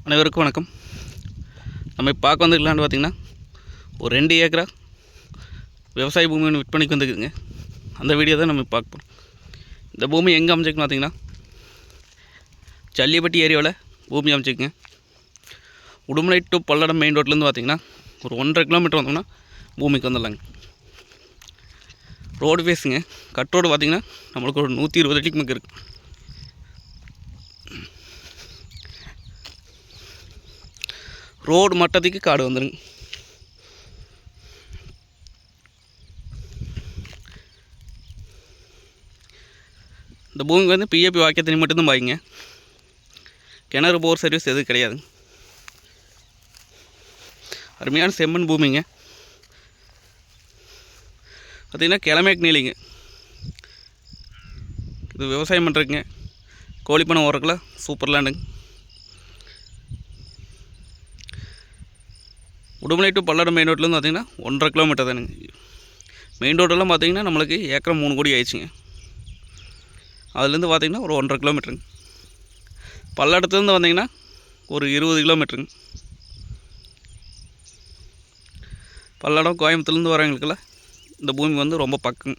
அனைவருக்கும் வணக்கம். நம்ம பார்க்க வந்துக்கலான்னு பார்த்திங்கன்னா ஒரு 2 ஏக்கரா விவசாய பூமி ஒன்று விற்பனைக்கு வந்துக்குதுங்க. அந்த வீடியோ தான் நம்ம பார்க்க போகிறோம். இந்த பூமி எங்கே அமைச்சிருக்குன்னு பார்த்திங்கன்னா ஜல்லிப்பட்டி ஏரியாவில் பூமி அமைச்சிருக்குங்க. உடுமலை டு பல்லடம் மெயின் ரோட்லேருந்து பார்த்திங்கன்னா ஒரு 1.5 கிலோமீட்டர் வந்தோம்னா பூமிக்கு வந்துடலாங்க. ரோடு ஃபேஸுங்க. கட் ரோடு பார்த்திங்கன்னா நம்மளுக்கு ஒரு 120 அடிக்கு மிக்க இருக்குது. ரோடு மட்டத்துக்கு காடு வந்துடுங்க. இந்த பூமிக்கு வந்து பிஏபி வாக்கிய தண்ணி மட்டும்தான் பாய்ங்க. கிணறு போர் சர்வீஸ் எதுவும் கிடையாது. அருமையான செம்மண் பூமிங்க. பார்த்திங்கன்னா கிழமைக்கு நீலிங்க. இது விவசாயம் பண்ணுறதுங்க. கோழிப்பனை ஓரக்கில் சூப்பர் லேண்டுங்க. உடுமலை டு பல்லடம் மெயின் ரோட்லேருந்து பார்த்திங்கன்னா 1.5 கிலோமீட்டர் தானுங்க. மெயின் ரோடெல்லாம் பார்த்திங்கன்னா நம்மளுக்கு ஏக்கரம் 3 கோடி ஆயிடுச்சுங்க. அதுலேருந்து பார்த்திங்கன்னா ஒரு 1.5 கிலோமீட்டருங்க. பல்லடத்துலேருந்து வந்திங்கன்னா ஒரு 20 கிலோமீட்டருங்க. பல்லடம் கோயம்புத்தூர்லேருந்து வரவங்களுக்கெல்லாம் இந்த பூமி வந்து ரொம்ப பக்கங்க.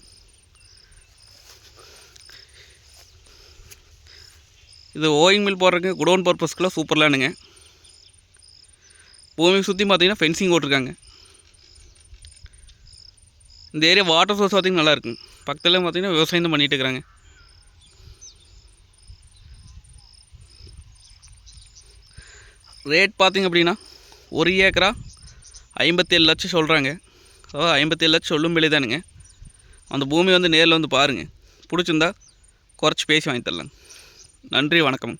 இது ஓயிங் மில் போடுறதுக்கு குடோன் பர்பஸ்க்கெலாம் சூப்பர் லேண்டுங்க. பூமியை சுற்றி பார்த்திங்கன்னா ஃபென்சிங் போட்டிருக்காங்க. இந்த ஏரியா வாட்டர் சோர்ஸ் பார்த்திங்கன்னா நல்லா இருக்குங்க. பக்கத்தில் பார்த்திங்கன்னா விவசாயம் தான் பண்ணிகிட்டு இருக்கிறாங்க. ரேட் பார்த்திங்க அப்படின்னா 1 ஏக்கரா 57 லட்சம் சொல்கிறாங்க. அதாவது 57 லட்சம் சொல்லும் விலை தானுங்க. அந்த பூமி வந்து நேரில் வந்து பாருங்கள். பிடிச்சிருந்தா குறைச்சி பேசி வாங்கி தரலாங்க. நன்றி, வணக்கம்.